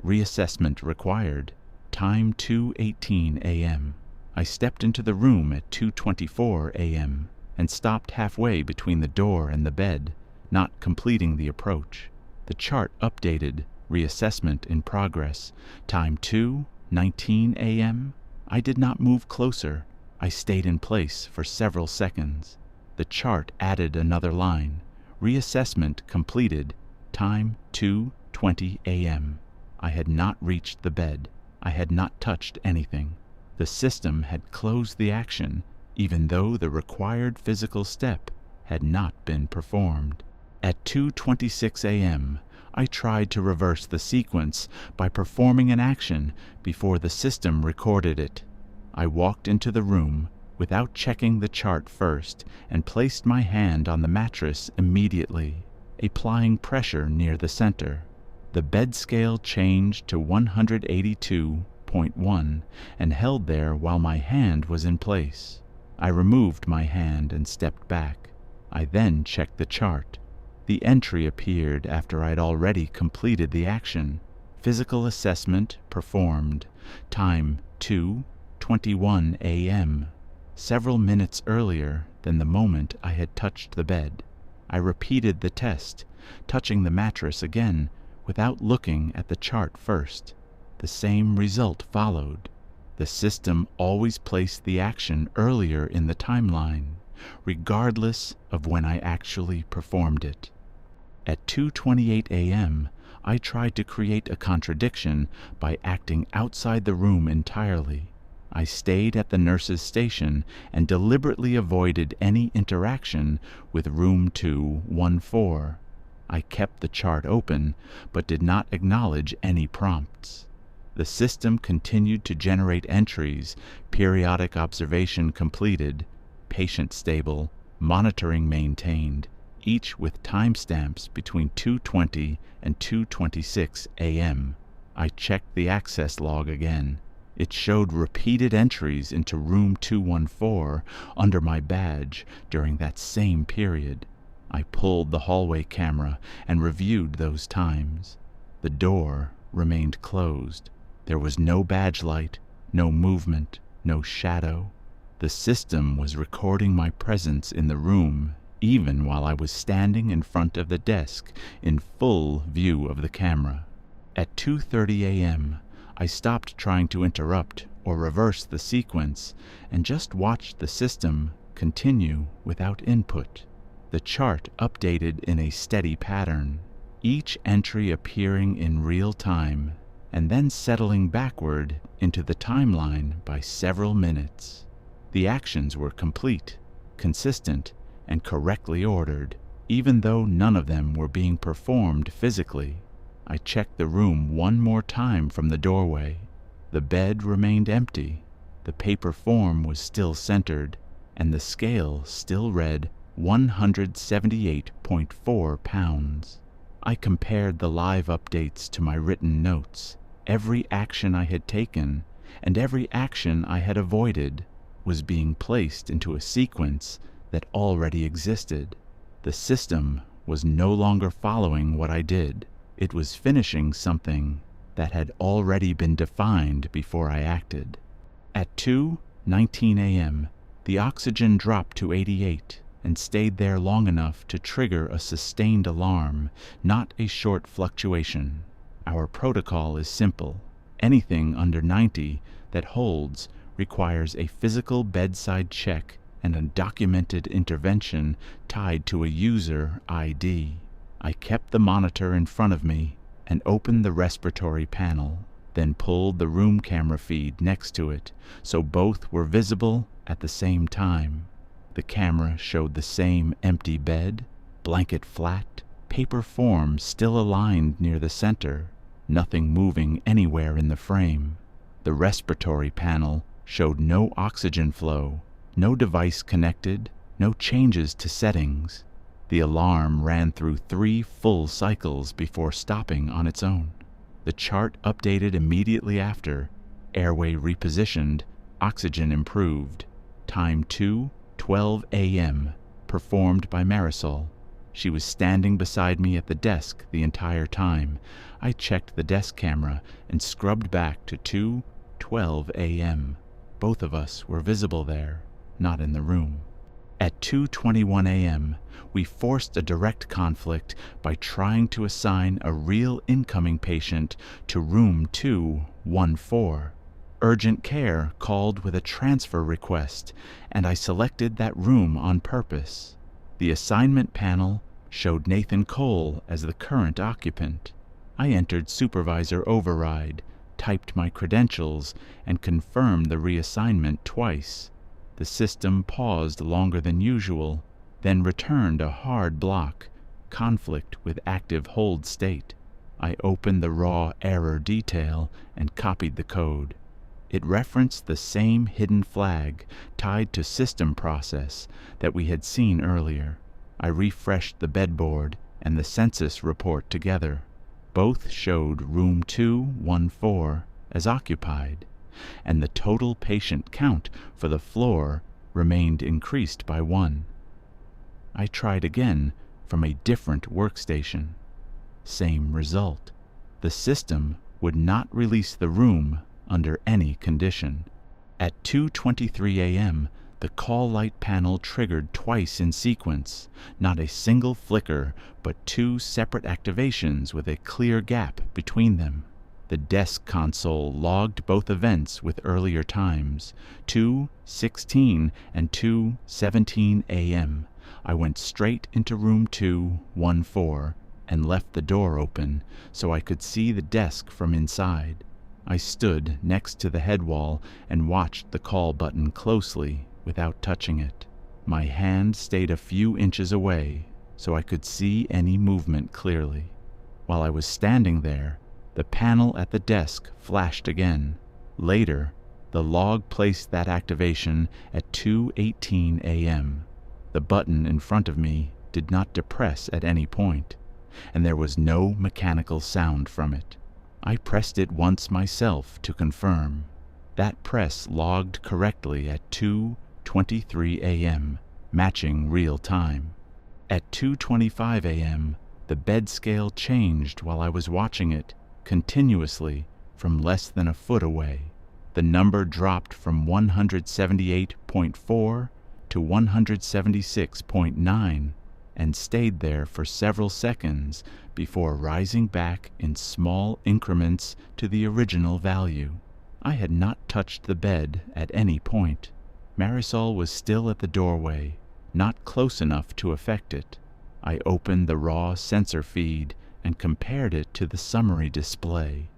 Reassessment required. Time 2:18 a.m. I stepped into the room at 2:24 a.m. and stopped halfway between the door and the bed, not completing the approach. The chart updated. Reassessment in progress. Time 2:19 a.m. I did not move closer. I stayed in place for several seconds. The chart added another line. Reassessment completed. Time 2:20 a.m. I had not reached the bed. I had not touched anything. The system had closed the action, even though the required physical step had not been performed. At 2:26 a.m., I tried to reverse the sequence by performing an action before the system recorded it. I walked into the room without checking the chart first and placed my hand on the mattress immediately, applying pressure near the center. The bed scale changed to 182.1 and held there while my hand was in place. I removed my hand and stepped back. I then checked the chart. The entry appeared after I'd already completed the action. Physical assessment performed. Time 2:21 a.m. Several minutes earlier than the moment I had touched the bed. I repeated the test, touching the mattress again without looking at the chart first. The same result followed. The system always placed the action earlier in the timeline, regardless of when I actually performed it. At 2:28 a.m., I tried to create a contradiction by acting outside the room entirely. I stayed at the nurse's station and deliberately avoided any interaction with room 214. I kept the chart open, but did not acknowledge any prompts. The system continued to generate entries: periodic observation completed, patient stable, monitoring maintained, each with timestamps between 2:20 and 2:26 a.m. I checked the access log again. It showed repeated entries into room 214 under my badge during that same period. I pulled the hallway camera and reviewed those times. The door remained closed. There was no badge light, no movement, no shadow. The system was recording my presence in the room even while I was standing in front of the desk in full view of the camera. At 2:30 a.m., I stopped trying to interrupt or reverse the sequence and just watched the system continue without input. The chart updated in a steady pattern, each entry appearing in real time and then settling backward into the timeline by several minutes. The actions were complete, consistent, and correctly ordered, even though none of them were being performed physically. I checked the room one more time from the doorway. The bed remained empty, the paper form was still centered, and the scale still read 178.4 pounds. I compared the live updates to my written notes. Every action I had taken, and every action I had avoided, was being placed into a sequence that already existed. The system was no longer following what I did. It was finishing something that had already been defined before I acted. At 2:19 a.m., the oxygen dropped to 88 and stayed there long enough to trigger a sustained alarm, not a short fluctuation. Our protocol is simple. Anything under 90 that holds requires a physical bedside check and a documented intervention tied to a user ID. I kept the monitor in front of me and opened the respiratory panel, then pulled the room camera feed next to it so both were visible at the same time. The camera showed the same empty bed, blanket flat, paper form still aligned near the center, nothing moving anywhere in the frame. The respiratory panel showed no oxygen flow, no device connected, no changes to settings. The alarm ran through 3 full cycles before stopping on its own. The chart updated immediately after, airway repositioned, oxygen improved. Time 2:12 a.m., performed by Marisol. She was standing beside me at the desk the entire time. I checked the desk camera and scrubbed back to 2:12 a.m. Both of us were visible there, not in the room. At 2:21 a.m., we forced a direct conflict by trying to assign a real incoming patient to room 214. Urgent care called with a transfer request, and I selected that room on purpose. The assignment panel showed Nathan Cole as the current occupant. I entered supervisor override, typed my credentials, and confirmed the reassignment twice. The system paused longer than usual, then returned a hard block, conflict with active hold state. I opened the raw error detail and copied the code. It referenced the same hidden flag tied to system process that we had seen earlier. I refreshed the bedboard and the census report together. Both showed room 214 as occupied, and the total patient count for the floor remained increased by 1. I tried again from a different workstation. Same result. The system would not release the room under any condition. At 2:23 a.m., the call light panel triggered twice in sequence, not a single flicker, but 2 separate activations with a clear gap between them. The desk console logged both events with earlier times, 2:16 and 2:17 a.m. I went straight into room 214 and left the door open so I could see the desk from inside. I stood next to the head wall and watched the call button closely without touching it. My hand stayed a few inches away so I could see any movement clearly. While I was standing there, the panel at the desk flashed again. Later, the log placed that activation at 2:18 a.m. The button in front of me did not depress at any point, and there was no mechanical sound from it. I pressed it once myself to confirm. That press logged correctly at 2:23 a.m., matching real time. At 2:25 a.m., the bed scale changed while I was watching it, continuously from less than a foot away. The number dropped from 178.4 to 176.9 and stayed there for several seconds before rising back in small increments to the original value. I had not touched the bed at any point. Marisol was still at the doorway, not close enough to affect it. I opened the raw sensor feed and compared it to the summary display.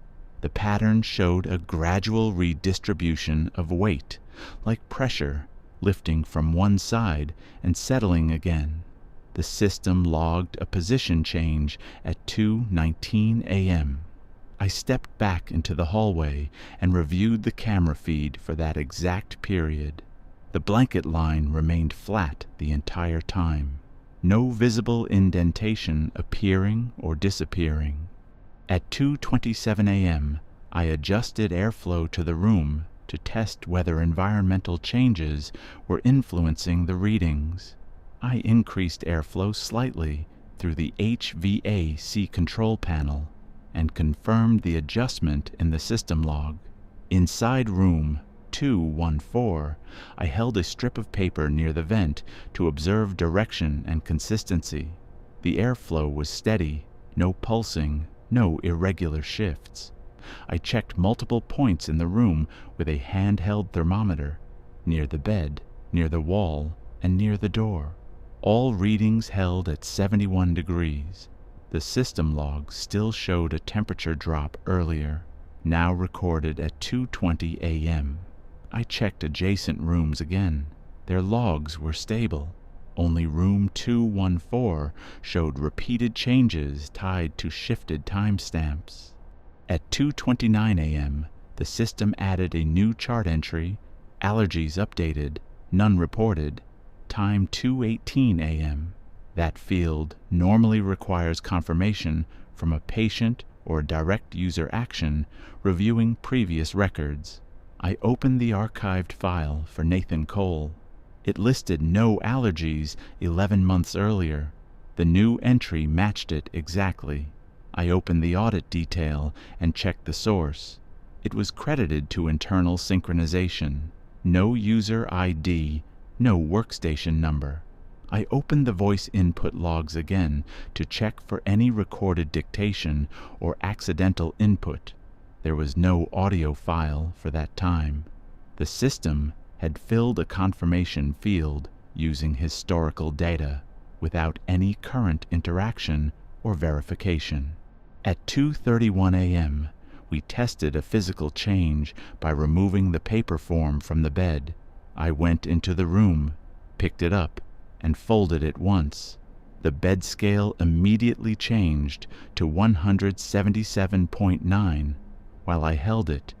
The pattern showed a gradual redistribution of weight, like pressure, lifting from one side and settling again. The system logged a position change at 2:19 a.m. I stepped back into the hallway and reviewed the camera feed for that exact period. The blanket line remained flat the entire time. No visible indentation appearing or disappearing. At 2:27 a.m., I adjusted airflow to the room to test whether environmental changes were influencing the readings. I increased airflow slightly through the HVAC control panel and confirmed the adjustment in the system log. Inside room 214, I held a strip of paper near the vent to observe direction and consistency. The airflow was steady, no pulsing, no irregular shifts. I checked multiple points in the room with a handheld thermometer, near the bed, near the wall, and near the door. All readings held at 71 degrees. The system log still showed a temperature drop earlier, now recorded at 2:20 a.m. I checked adjacent rooms again. Their logs were stable. Only room 214 showed repeated changes tied to shifted timestamps. At 2:29 a.m., the system added a new chart entry, allergies updated, none reported, time 2:18 a.m. That field normally requires confirmation from a patient or direct user action reviewing previous records. I opened the archived file for Nathan Cole. It listed no allergies 11 months earlier. The new entry matched it exactly. I opened the audit detail and checked the source. It was credited to internal synchronization. No user ID, no workstation number. I opened the voice input logs again to check for any recorded dictation or accidental input. There was no audio file for that time. The system had filled a confirmation field using historical data without any current interaction or verification. At 2:31 a.m., we tested a physical change by removing the paper form from the bed. I went into the room, picked it up, and folded it once. The bed scale immediately changed to 177.9 while I held it,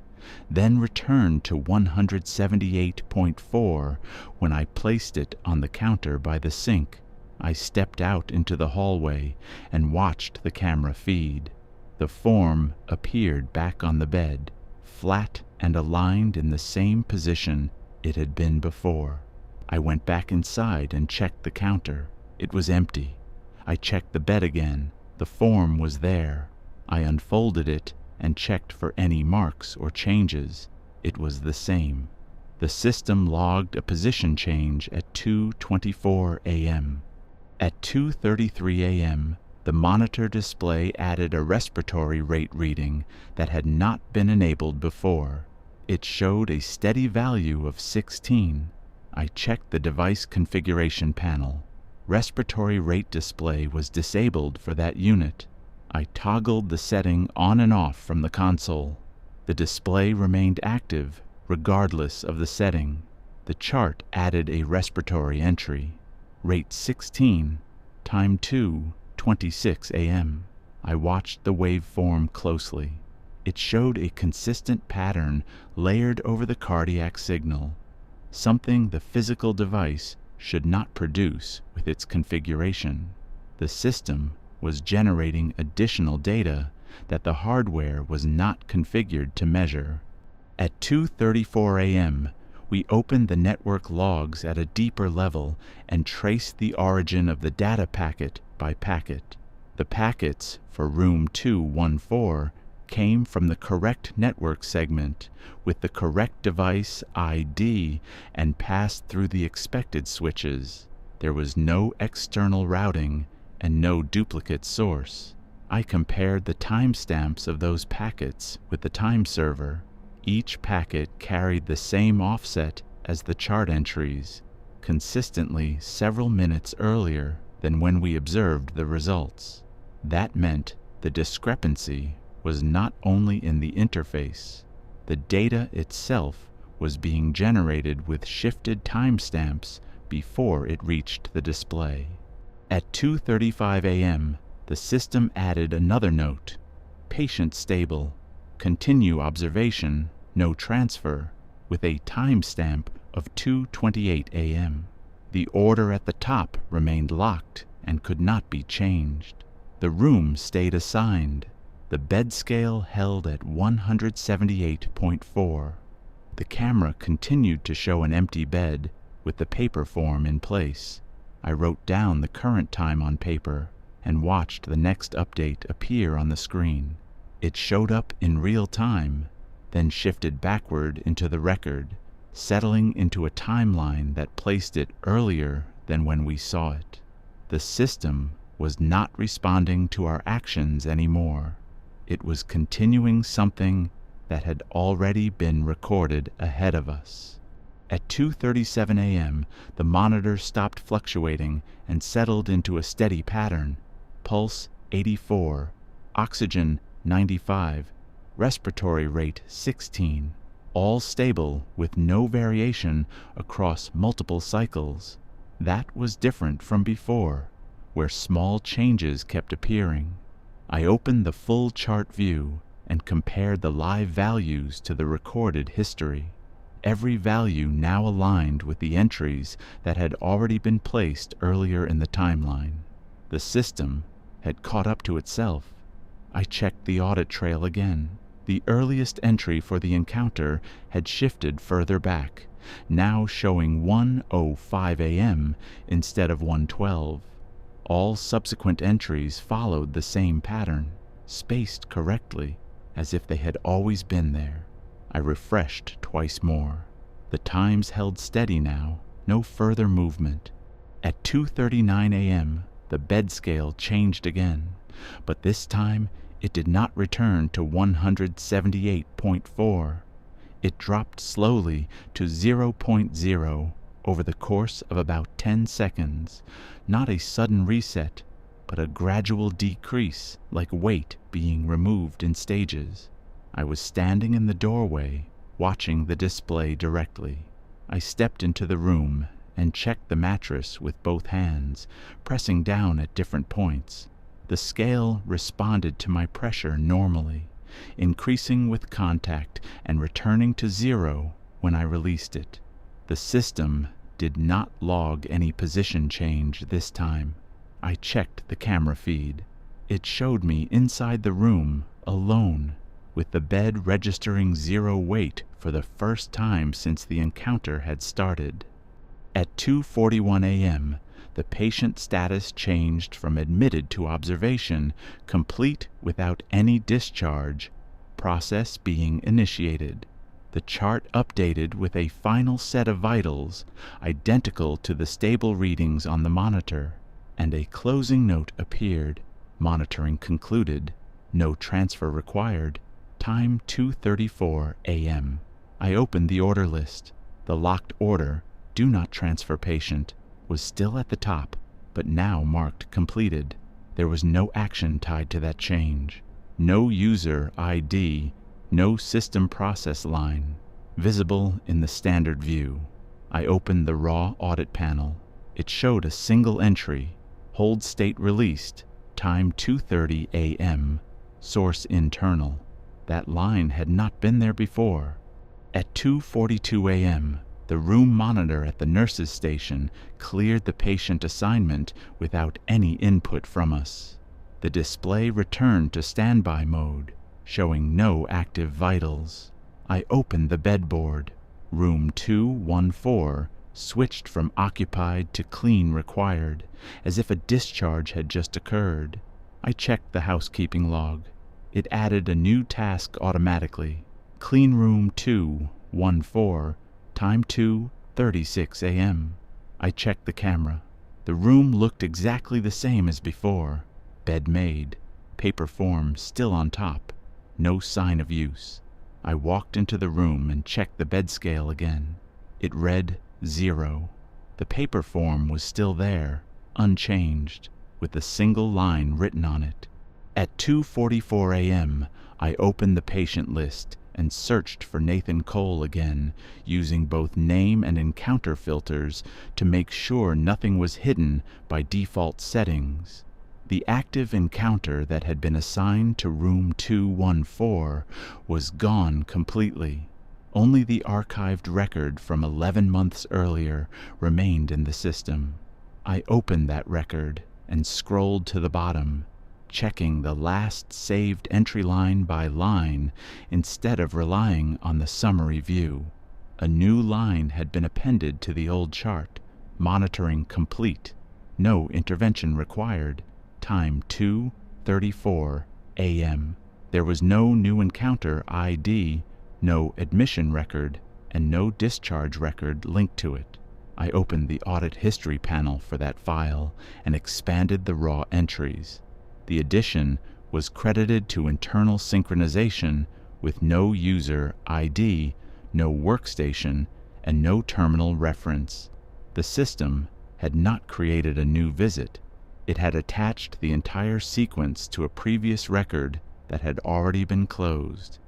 then returned to 178.4 when I placed it on the counter by the sink. I stepped out into the hallway and watched the camera feed. The form appeared back on the bed, flat and aligned in the same position it had been before. I went back inside and checked the counter. It was empty. I checked the bed again. The form was there. I unfolded it and checked for any marks or changes. It was the same. The system logged a position change at 2:24 a.m. At 2:33 a.m., the monitor display added a respiratory rate reading that had not been enabled before. It showed a steady value of 16. I checked the device configuration panel. Respiratory rate display was disabled for that unit. I toggled the setting on and off from the console. The display remained active regardless of the setting. The chart added a respiratory entry. Rate 16, time 2:26 a.m. I watched the waveform closely. It showed a consistent pattern layered over the cardiac signal, something the physical device should not produce with its configuration. The system was generating additional data that the hardware was not configured to measure. At 2:34 a.m., we opened the network logs at a deeper level and traced the origin of the data packet by packet. The packets for room 214 came from the correct network segment with the correct device ID and passed through the expected switches. There was no external routing and no duplicate source. I compared the timestamps of those packets with the time server. Each packet carried the same offset as the chart entries, consistently several minutes earlier than when we observed the results. That meant the discrepancy was not only in the interface. The data itself was being generated with shifted timestamps before it reached the display. At 2:35 a.m., the system added another note: patient stable, continue observation, no transfer, with a timestamp of 2:28 a.m. The order at the top remained locked and could not be changed. The room stayed assigned. The bed scale held at 178.4. The camera continued to show an empty bed with the paper form in place. I wrote down the current time on paper and watched the next update appear on the screen. It showed up in real time, then shifted backward into the record, settling into a timeline that placed it earlier than when we saw it. The system was not responding to our actions anymore. It was continuing something that had already been recorded ahead of us. At 2:37 a.m., the monitor stopped fluctuating and settled into a steady pattern. Pulse 84, oxygen 95, respiratory rate 16, all stable with no variation across multiple cycles. That was different from before, where small changes kept appearing. I opened the full chart view and compared the live values to the recorded history. Every value now aligned with the entries that had already been placed earlier in the timeline. The system had caught up to itself. I checked the audit trail again. The earliest entry for the encounter had shifted further back, now showing 1:05 a.m. instead of 1:12. All subsequent entries followed the same pattern, spaced correctly, as if they had always been there. I refreshed twice more. The times held steady now, no further movement. At 2:39 a.m., the bed scale changed again, but this time it did not return to 178.4. It dropped slowly to 0.0 over the course of about 10 seconds, not a sudden reset, but a gradual decrease like weight being removed in stages. I was standing in the doorway, watching the display directly. I stepped into the room and checked the mattress with both hands, pressing down at different points. The scale responded to my pressure normally, increasing with contact and returning to 0 when I released it. The system did not log any position change this time. I checked the camera feed. It showed me inside the room, alone, with the bed registering 0 weight for the first time since the encounter had started. At 2:41 a.m., the patient status changed from admitted to observation, complete without any discharge, process being initiated. The chart updated with a final set of vitals, identical to the stable readings on the monitor, and a closing note appeared. Monitoring concluded. No transfer required. Time 2:34 a.m. I opened the order list. The locked order, "Do not transfer patient," was still at the top, but now marked completed. There was no action tied to that change. No user ID, no system process line, visible in the standard view. I opened the raw audit panel. It showed a single entry, hold state released, time 2:30 a.m., source internal. That line had not been there before. At 2:42 a.m., the room monitor at the nurse's station cleared the patient assignment without any input from us. The display returned to standby mode, showing no active vitals. I opened the bedboard. Room 214 switched from occupied to clean required, as if a discharge had just occurred. I checked the housekeeping log. It added a new task automatically. Clean room 214, time 2:36 a.m. I checked the camera. The room looked exactly the same as before. Bed made, paper form still on top, no sign of use. I walked into the room and checked the bed scale again. It read 0. The paper form was still there, unchanged, with a single line written on it. At 2:44 a.m., I opened the patient list and searched for Nathan Cole again, using both name and encounter filters to make sure nothing was hidden by default settings. The active encounter that had been assigned to room 214 was gone completely. Only the archived record from 11 months earlier remained in the system. I opened that record and scrolled to the bottom, checking the last saved entry line by line instead of relying on the summary view. A new line had been appended to the old chart, monitoring complete, no intervention required, time 2:34 a.m. There was no new encounter ID, no admission record, and no discharge record linked to it. I opened the audit history panel for that file and expanded the raw entries. The addition was credited to internal synchronization with no user ID, no workstation, and no terminal reference. The system had not created a new visit. It had attached the entire sequence to a previous record that had already been closed.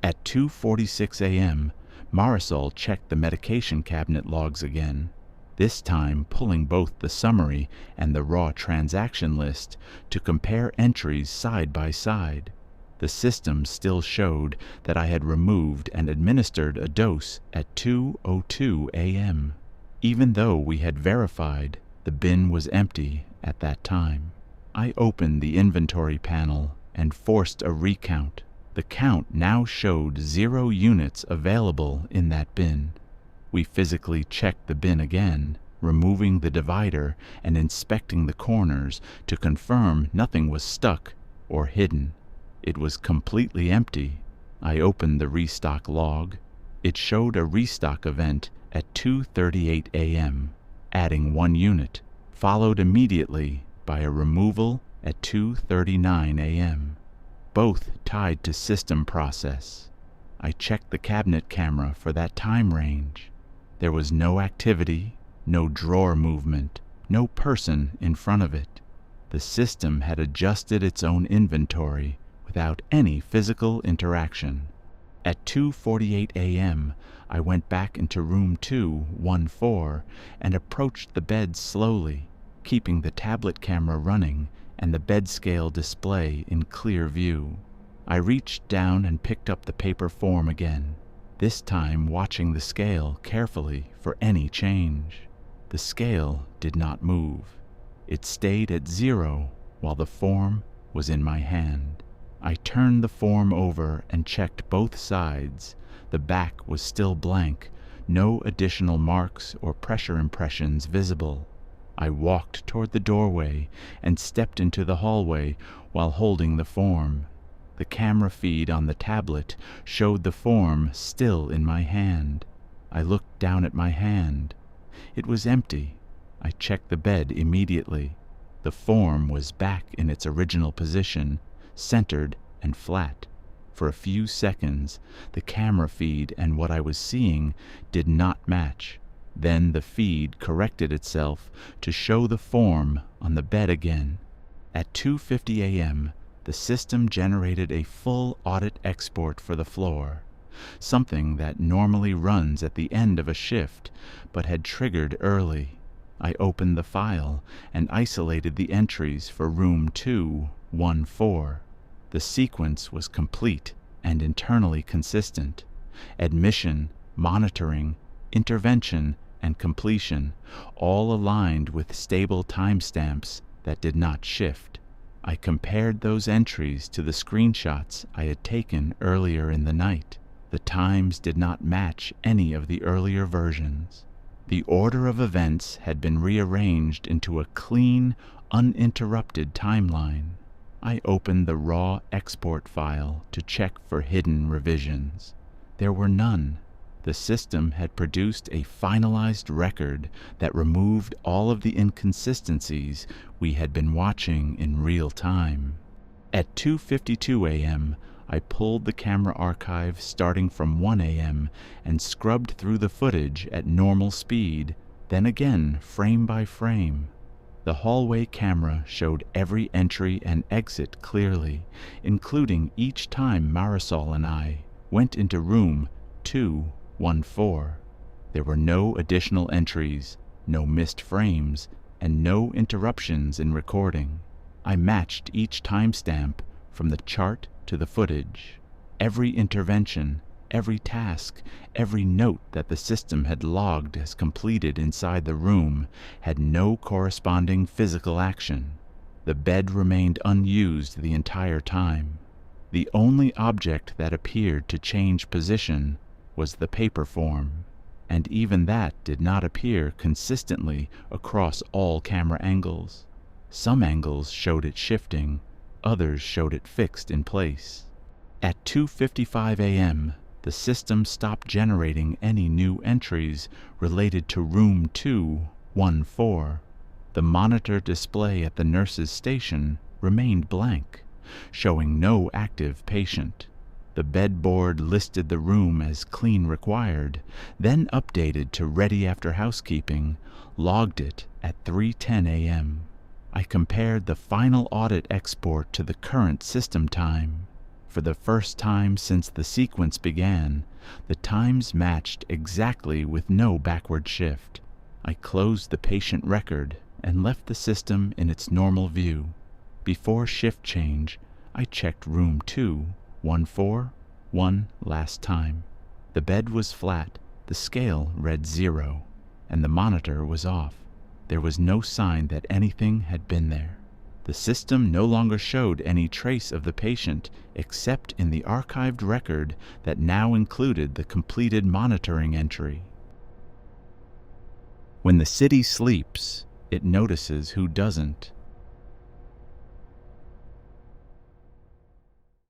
At 2:46 a.m., Marisol checked the medication cabinet logs again, this time pulling both the summary and the raw transaction list to compare entries side by side. The system still showed that I had removed and administered a dose at 2:02 a.m., even though we had verified the bin was empty at that time. I opened the inventory panel and forced a recount. The count now showed 0 units available in that bin. We physically checked the bin again, removing the divider and inspecting the corners to confirm nothing was stuck or hidden. It was completely empty. I opened the restock log. It showed a restock event at 2:38 a.m., adding 1 unit, followed immediately by a removal at 2:39 a.m., both tied to system process. I checked the cabinet camera for that time range. There was no activity, no drawer movement, no person in front of it. The system had adjusted its own inventory without any physical interaction. At 2:48 a.m., I went back into room 214 and approached the bed slowly, keeping the tablet camera running and the bed scale display in clear view. I reached down and picked up the paper form again, this time watching the scale carefully for any change. The scale did not move. It stayed at 0 while the form was in my hand. I turned the form over and checked both sides. The back was still blank, no additional marks or pressure impressions visible. I walked toward the doorway and stepped into the hallway while holding the form. The camera feed on the tablet showed the form still in my hand. I looked down at my hand. It was empty. I checked the bed immediately. The form was back in its original position, centered and flat. For a few seconds, the camera feed and what I was seeing did not match. Then the feed corrected itself to show the form on the bed again. At 2:50 a.m., the system generated a full audit export for the floor, something that normally runs at the end of a shift, but had triggered early. I opened the file and isolated the entries for room 214. The sequence was complete and internally consistent. Admission, monitoring, intervention, and completion, all aligned with stable timestamps that did not shift. I compared those entries to the screenshots I had taken earlier in the night. The times did not match any of the earlier versions. The order of events had been rearranged into a clean, uninterrupted timeline. I opened the raw export file to check for hidden revisions. There were none. The system had produced a finalized record that removed all of the inconsistencies we had been watching in real time. At 2:52 a.m., I pulled the camera archive starting from 1 a.m. and scrubbed through the footage at normal speed, then again frame by frame. The hallway camera showed every entry and exit clearly, including each time Marisol and I went into room 214. There were no additional entries, no missed frames, and no interruptions in recording. I matched each timestamp from the chart to the footage. Every intervention, every task, every note that the system had logged as completed inside the room had no corresponding physical action. The bed remained unused the entire time. The only object that appeared to change position was the paper form, and even that did not appear consistently across all camera angles. Some angles showed it shifting, others showed it fixed in place. At 2:55 a.m., the system stopped generating any new entries related to room 214. The monitor display at the nurse's station remained blank, showing no active patient. The bedboard listed the room as clean required, then updated to ready after housekeeping, logged it at 3:10 a.m. I compared the final audit export to the current system time. For the first time since the sequence began, the times matched exactly with no backward shift. I closed the patient record and left the system in its normal view. Before shift change, I checked room 214 one last time. The bed was flat, the scale read 0, and the monitor was off. There was no sign that anything had been there. The system no longer showed any trace of the patient except in the archived record that now included the completed monitoring entry. When the city sleeps, it notices who doesn't.